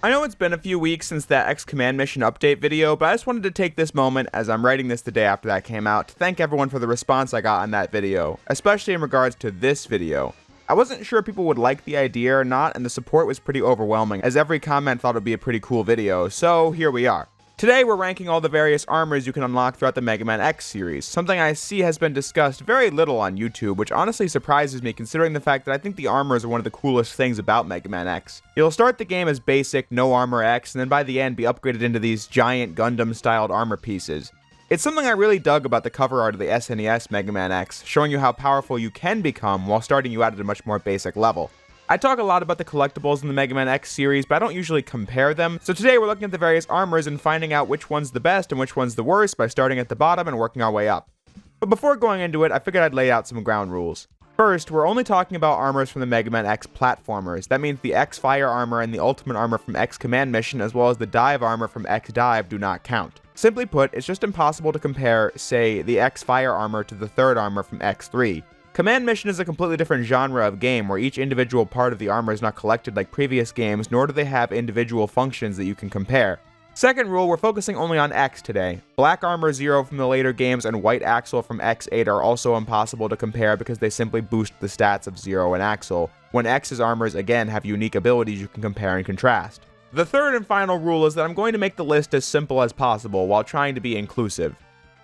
I know it's been a few weeks since that X Command Mission update video, but I just wanted to take this moment, as I'm writing this the day after that came out, to thank everyone for the response I got on that video, especially in regards to this video. I wasn't sure if people would like the idea or not, and the support was pretty overwhelming, as every comment thought it would be a pretty cool video, so here we are. Today we're ranking all the various armors you can unlock throughout the Mega Man X series, something I see has been discussed very little on YouTube, which honestly surprises me considering the fact that I think the armors are one of the coolest things about Mega Man X. You'll start the game as basic, no armor X, and then by the end be upgraded into these giant Gundam-styled armor pieces. It's something I really dug about the cover art of the SNES Mega Man X, showing you how powerful you can become while starting you out at a much more basic level. I talk a lot about the collectibles in the Mega Man X series, but I don't usually compare them, so today we're looking at the various armors and finding out which one's the best and which one's the worst by starting at the bottom and working our way up. But before going into it, I figured I'd lay out some ground rules. First, we're only talking about armors from the Mega Man X platformers. That means the X Fire armor and the Ultimate armor from X Command Mission, as well as the Dive armor from X Dive, do not count. Simply put, it's just impossible to compare, say, the X Fire armor to the third armor from X3. Command Mission is a completely different genre of game where each individual part of the armor is not collected like previous games, nor do they have individual functions that you can compare. Second rule, we're focusing only on X today. Black Armor Zero from the later games and White Axle from X8 are also impossible to compare because they simply boost the stats of Zero and Axle, when X's armors again have unique abilities you can compare and contrast. The third and final rule is that I'm going to make the list as simple as possible while trying to be inclusive.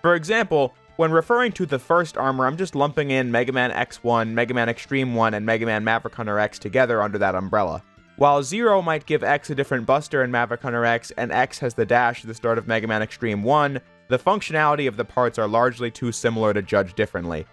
For example, when referring to the first armor, I'm just lumping in Mega Man X1, Mega Man Extreme 1, and Mega Man Maverick Hunter X together under that umbrella. While Zero might give X a different buster in Maverick Hunter X, and X has the dash at the start of Mega Man Extreme 1, the functionality of the parts are largely too similar to judge differently.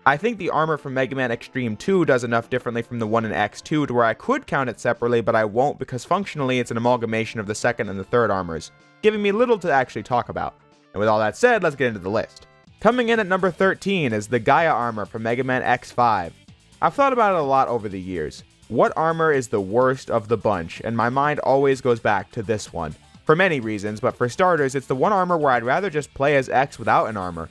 I think the armor from Mega Man Extreme 2 does enough differently from the one in X2 to where I could count it separately, but I won't because functionally it's an amalgamation of the second and the third armors, giving me little to actually talk about. And with all that said, let's get into the list. Coming in at number 13 is the Gaia armor from Mega Man X5. I've thought about it a lot over the years. What armor is the worst of the bunch? And my mind always goes back to this one. For many reasons, but for starters, it's the one armor where I'd rather just play as X without an armor.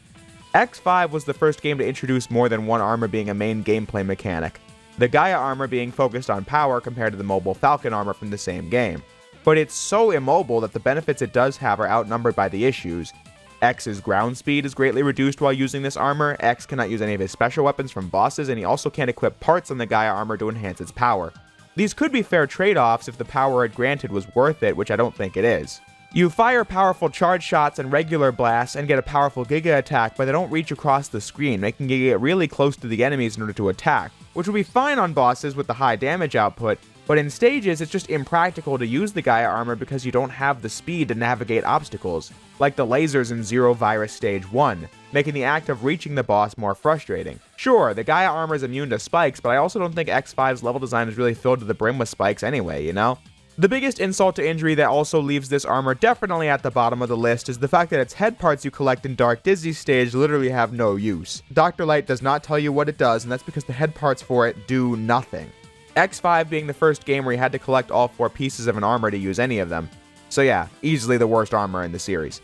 X5 was the first game to introduce more than one armor being a main gameplay mechanic, the Gaia armor being focused on power compared to the mobile Falcon armor from the same game. But it's so immobile that the benefits it does have are outnumbered by the issues. X's ground speed is greatly reduced while using this armor, X cannot use any of his special weapons from bosses, and he also can't equip parts on the Gaia armor to enhance its power. These could be fair trade-offs if the power it granted was worth it, which I don't think it is. You fire powerful charge shots and regular blasts and get a powerful Giga attack, but they don't reach across the screen, making you get really close to the enemies in order to attack, which would be fine on bosses with the high damage output, but in stages it's just impractical to use the Gaia armor because you don't have the speed to navigate obstacles, like the lasers in Zero Virus Stage 1, making the act of reaching the boss more frustrating. Sure, the Gaia armor is immune to spikes, but I also don't think X5's level design is really filled to the brim with spikes anyway, you know? The biggest insult to injury that also leaves this armor definitely at the bottom of the list is the fact that its head parts you collect in Dark Dizzy stage literally have no use. Dr. Light does not tell you what it does, and that's because the head parts for it do nothing. X5 being the first game where you had to collect all 4 pieces of an armor to use any of them. So yeah, easily the worst armor in the series.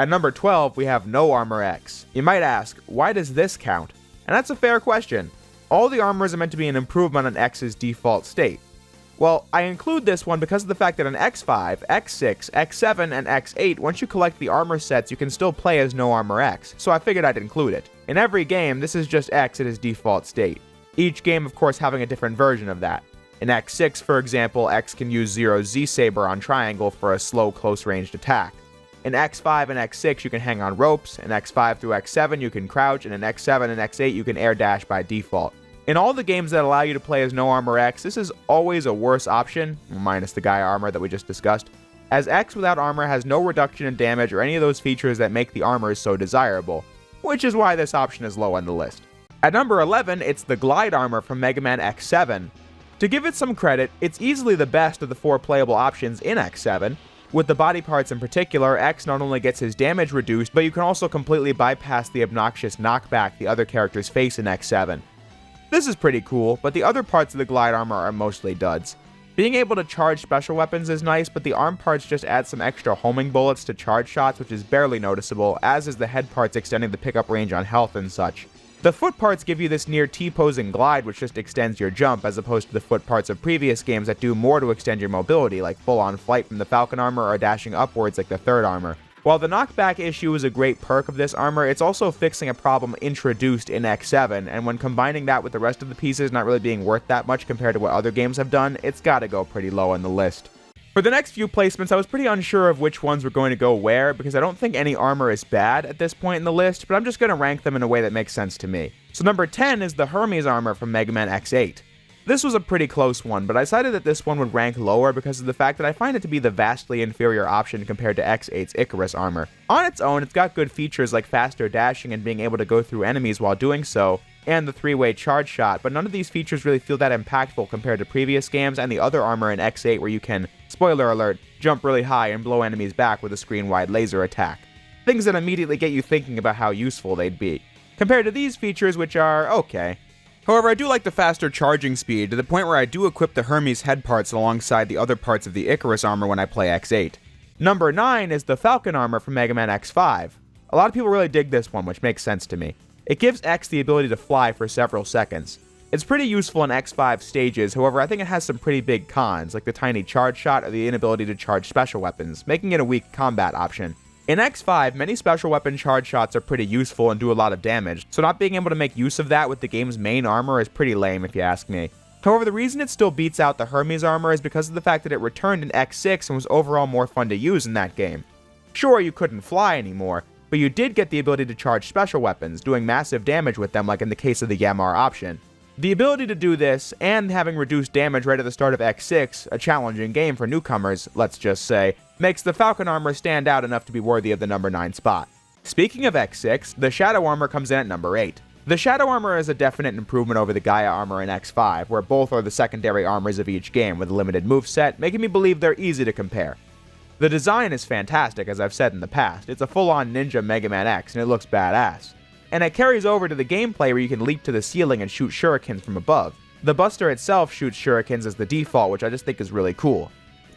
At number 12, we have No Armor X. You might ask, why does this count? And that's a fair question. All the armors are meant to be an improvement on X's default state. Well, I include this one because of the fact that in X5, X6, X7, and X8, once you collect the armor sets, you can still play as No Armor X, so I figured I'd include it. In every game, this is just X at his default state. Each game, of course, having a different version of that. In X6, for example, X can use Zero's Z-Saber on triangle for a slow, close-ranged attack. In X5 and X6, you can hang on ropes. In X5 through X7, you can crouch, and in X7 and X8, you can air dash by default. In all the games that allow you to play as No Armor X, this is always a worse option, minus the Gaia armor that we just discussed, as X without armor has no reduction in damage or any of those features that make the armors so desirable, which is why this option is low on the list. At number 11, it's the Glide armor from Mega Man X7. To give it some credit, it's easily the best of the 4 playable options in X7. With the body parts in particular, X not only gets his damage reduced, but you can also completely bypass the obnoxious knockback the other characters face in X7. This is pretty cool, but the other parts of the Glide armor are mostly duds. Being able to charge special weapons is nice, but the arm parts just add some extra homing bullets to charge shots, which is barely noticeable, as is the head parts extending the pickup range on health and such. The foot parts give you this near T-posing glide which just extends your jump, as opposed to the foot parts of previous games that do more to extend your mobility, like full-on flight from the Falcon armor or dashing upwards like the third armor. While the knockback issue is a great perk of this armor, it's also fixing a problem introduced in X7, and when combining that with the rest of the pieces not really being worth that much compared to what other games have done, it's gotta go pretty low on the list. For the next few placements, I was pretty unsure of which ones were going to go where, because I don't think any armor is bad at this point in the list, but I'm just going to rank them in a way that makes sense to me. So number 10 is the Hermes armor from Mega Man X8. This was a pretty close one, but I decided that this one would rank lower because of the fact that I find it to be the vastly inferior option compared to X8's Icarus armor. On its own, it's got good features like faster dashing and being able to go through enemies while doing so, and the 3-way charge shot, but none of these features really feel that impactful compared to previous games and the other armor in X8 where you can, spoiler alert, jump really high and blow enemies back with a screen-wide laser attack. Things that immediately get you thinking about how useful they'd be, compared to these features which are okay. However, I do like the faster charging speed, to the point where I do equip the Hermes head parts alongside the other parts of the Icarus armor when I play X8. Number 9 is the Falcon armor from Mega Man X5. A lot of people really dig this one, which makes sense to me. It gives X the ability to fly for several seconds. It's pretty useful in X5 stages, however I think it has some pretty big cons, like the tiny charge shot or the inability to charge special weapons, making it a weak combat option. In X5, many special weapon charge shots are pretty useful and do a lot of damage, so not being able to make use of that with the game's main armor is pretty lame if you ask me. However, the reason it still beats out the Hermes armor is because of the fact that it returned in X6 and was overall more fun to use in that game. Sure, you couldn't fly anymore, but you did get the ability to charge special weapons, doing massive damage with them like in the case of the Yamar option. The ability to do this, and having reduced damage right at the start of X6, a challenging game for newcomers, let's just say, makes the Falcon armor stand out enough to be worthy of the number 9 spot. Speaking of X6, the Shadow armor comes in at number 8. The Shadow armor is a definite improvement over the Gaia armor in X5, where both are the secondary armors of each game with a limited moveset, making me believe they're easy to compare. The design is fantastic, as I've said in the past. It's a full-on ninja Mega Man X, and it looks badass. And it carries over to the gameplay where you can leap to the ceiling and shoot shurikens from above. The Buster itself shoots shurikens as the default, which I just think is really cool.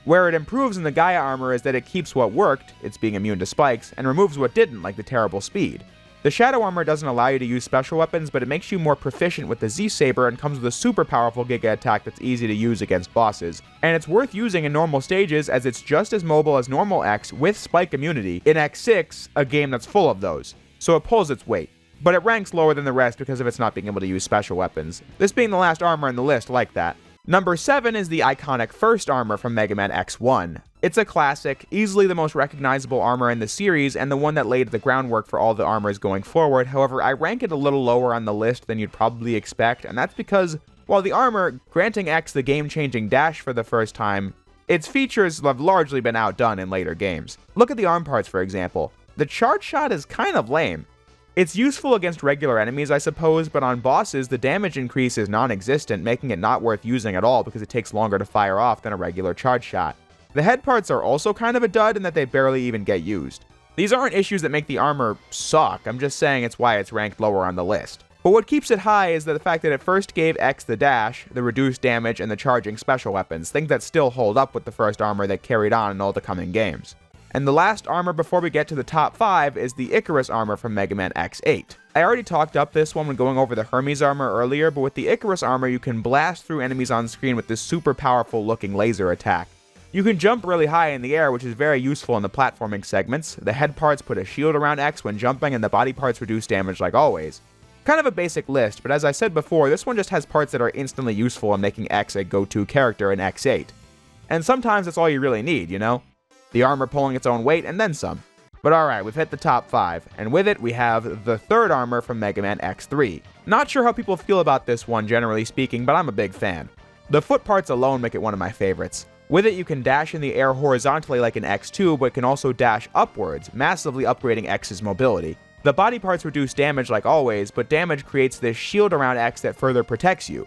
Where it improves in the Gaia armor is that it keeps what worked, it's being immune to spikes, and removes what didn't, like the terrible speed. The Shadow armor doesn't allow you to use special weapons, but it makes you more proficient with the Z-Saber and comes with a super powerful Giga attack that's easy to use against bosses. And it's worth using in normal stages as it's just as mobile as normal X with spike immunity in X6, a game that's full of those. So it pulls its weight. But it ranks lower than the rest because of its not being able to use special weapons. This being the last armor in the list like that. Number 7 is the iconic first armor from Mega Man X1. It's a classic, easily the most recognizable armor in the series, and the one that laid the groundwork for all the armors going forward. However, I rank it a little lower on the list than you'd probably expect, and that's because, while the armor, granting X the game-changing dash for the first time, its features have largely been outdone in later games. Look at the arm parts, for example. The charge shot is kind of lame. It's useful against regular enemies, I suppose, but on bosses, the damage increase is non-existent, making it not worth using at all because it takes longer to fire off than a regular charge shot. The head parts are also kind of a dud in that they barely even get used. These aren't issues that make the armor suck, I'm just saying it's why it's ranked lower on the list. But what keeps it high is the fact that it first gave X the dash, the reduced damage, and the charging special weapons, things that still hold up with the first armor that carried on in all the coming games. And the last armor before we get to the top 5 is the Icarus armor from Mega Man X8. I already talked up this one when going over the Hermes armor earlier, but with the Icarus armor you can blast through enemies on screen with this super powerful looking laser attack. You can jump really high in the air, which is very useful in the platforming segments. The head parts put a shield around X when jumping, and the body parts reduce damage like always. Kind of a basic list, but as I said before, this one just has parts that are instantly useful in making X a go-to character in X8. And sometimes that's all you really need, you know? The armor pulling its own weight, and then some. But alright, we've hit the top 5, and with it we have the third armor from Mega Man X3. Not sure how people feel about this one generally speaking, but I'm a big fan. The foot parts alone make it one of my favorites. With it you can dash in the air horizontally like in X2, but can also dash upwards, massively upgrading X's mobility. The body parts reduce damage like always, but damage creates this shield around X that further protects you.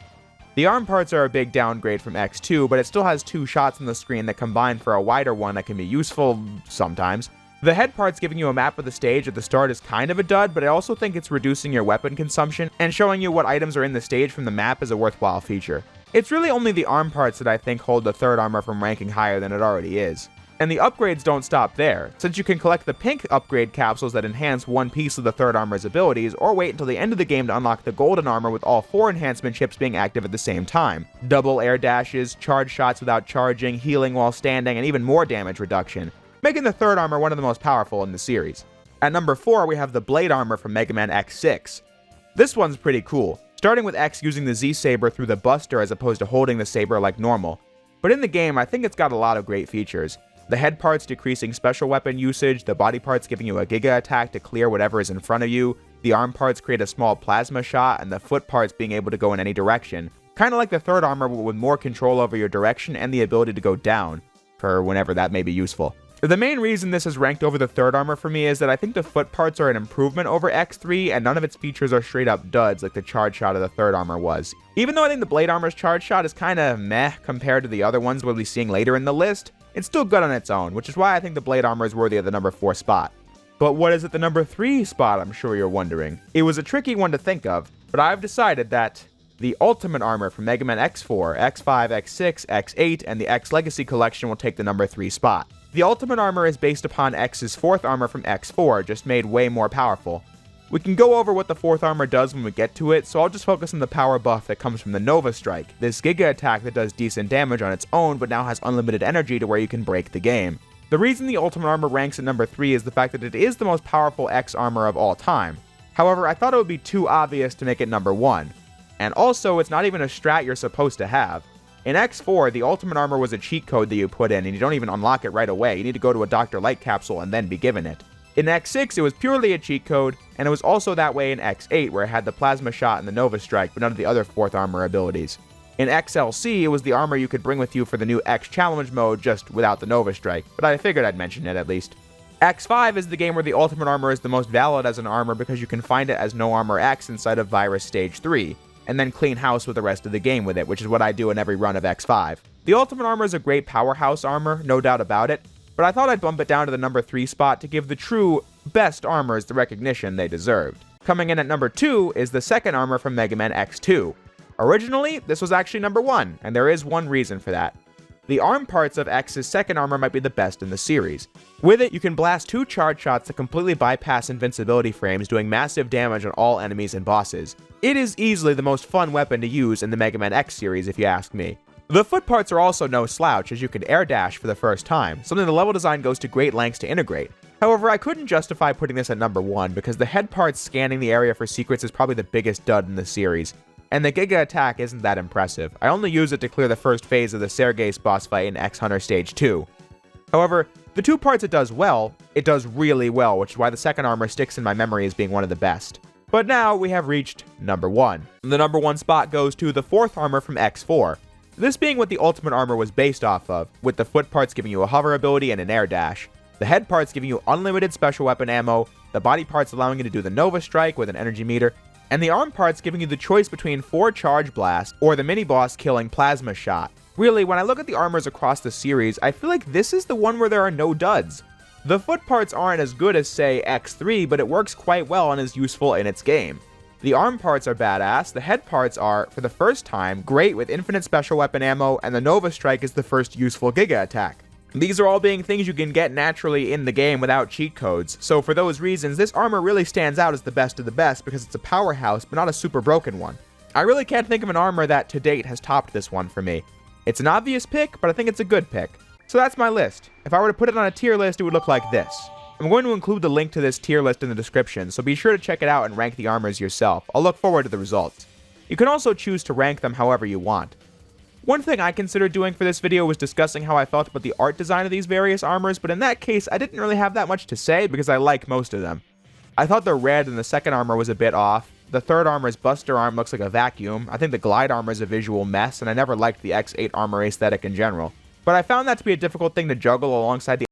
The arm parts are a big downgrade from X2, but it still has 2 shots on the screen that combine for a wider one that can be useful sometimes. The head parts giving you a map of the stage at the start is kind of a dud, but I also think it's reducing your weapon consumption and showing you what items are in the stage from the map is a worthwhile feature. It's really only the arm parts that I think hold the third armor from ranking higher than it already is. And the upgrades don't stop there, since you can collect the pink upgrade capsules that enhance one piece of the third armor's abilities, or wait until the end of the game to unlock the golden armor with all 4 enhancement chips being active at the same time. Double air dashes, charge shots without charging, healing while standing, and even more damage reduction, making the third armor one of the most powerful in the series. At number 4, we have the blade armor from Mega Man X6. This one's pretty cool, starting with X using the Z-Saber through the Buster as opposed to holding the saber like normal. But in the game, I think it's got a lot of great features. The head parts decreasing special weapon usage, the body parts giving you a Giga attack to clear whatever is in front of you, the arm parts create a small plasma shot, and the foot parts being able to go in any direction. Kinda like the third armor but with more control over your direction and the ability to go down, for whenever that may be useful. The main reason this is ranked over the third armor for me is that I think the foot parts are an improvement over X3, and none of its features are straight up duds like the charge shot of the third armor was. Even though I think the blade armor's charge shot is kinda meh compared to the other ones we'll be seeing later in the list, it's still good on its own, which is why I think the blade armor is worthy of the number 4 spot. But what is at the number 3 spot, I'm sure you're wondering? It was a tricky one to think of, but I've decided that the ultimate armor from Mega Man X4, X5, X6, X8, and the X Legacy collection will take the number 3 spot. The ultimate armor is based upon X's 4th armor from X4, just made way more powerful. We can go over what the 4th armor does when we get to it, so I'll just focus on the power buff that comes from the Nova Strike, this Giga attack that does decent damage on its own but now has unlimited energy to where you can break the game. The reason the ultimate armor ranks at number 3 is the fact that it is the most powerful X armor of all time. However, I thought it would be too obvious to make it number 1. And also, it's not even a strat you're supposed to have. In X4, the ultimate armor was a cheat code that you put in, and you don't even unlock it right away. You need to go to a Dr. Light capsule and then be given it. In X6, it was purely a cheat code, and it was also that way in X8, where it had the Plasma Shot and the Nova Strike, but none of the other 4th armor abilities. In XLC, it was the armor you could bring with you for the new X Challenge mode, just without the Nova Strike, but I figured I'd mention it at least. X5 is the game where the ultimate armor is the most valid as an armor because you can find it as No Armor X inside of Virus Stage 3, and then clean house with the rest of the game with it, which is what I do in every run of X5. The ultimate armor is a great powerhouse armor, no doubt about it, but I thought I'd bump it down to the number 3 spot to give the true best armors the recognition they deserved. Coming in at number 2 is the second armor from Mega Man X2. Originally, this was actually number 1, and there is one reason for that. The arm parts of X's second armor might be the best in the series. With it, you can blast 2 charge shots that completely bypass invincibility frames, doing massive damage on all enemies and bosses. It is easily the most fun weapon to use in the Mega Man X series, if you ask me. The foot parts are also no slouch, as you can air dash for the first time, something the level design goes to great lengths to integrate. However, I couldn't justify putting this at number 1, because the head parts scanning the area for secrets is probably the biggest dud in the series, and the Giga attack isn't that impressive. I only use it to clear the first phase of the Sergei's boss fight in X Hunter Stage 2. However, the 2 parts it does well, it does really well, which is why the second armor sticks in my memory as being one of the best. But now we have reached number 1. The number 1 spot goes to the 4th armor from X4. This being what the ultimate armor was based off of, with the foot parts giving you a hover ability and an air dash, the head parts giving you unlimited special weapon ammo, the body parts allowing you to do the Nova Strike with an energy meter, and the arm parts giving you the choice between 4 charge blasts or the mini-boss killing Plasma Shot. Really, when I look at the armors across the series, I feel like this is the one where there are no duds. The foot parts aren't as good as, say, X3, but it works quite well and is useful in its game. The arm parts are badass, the head parts are, for the first time, great with infinite special weapon ammo, and the Nova Strike is the first useful Giga attack. These are all being things you can get naturally in the game without cheat codes, so for those reasons, this armor really stands out as the best of the best because it's a powerhouse, but not a super broken one. I really can't think of an armor that, to date, has topped this one for me. It's an obvious pick, but I think it's a good pick. So that's my list. If I were to put it on a tier list, it would look like this. I'm going to include the link to this tier list in the description, so be sure to check it out and rank the armors yourself. I'll look forward to the results. You can also choose to rank them however you want. One thing I considered doing for this video was discussing how I felt about the art design of these various armors, but in that case, I didn't really have that much to say because I like most of them. I thought the red in the second armor was a bit off. The third armor's Buster arm looks like a vacuum. I think the glide armor is a visual mess, and I never liked the X8 armor aesthetic in general. But I found that to be a difficult thing to juggle alongside the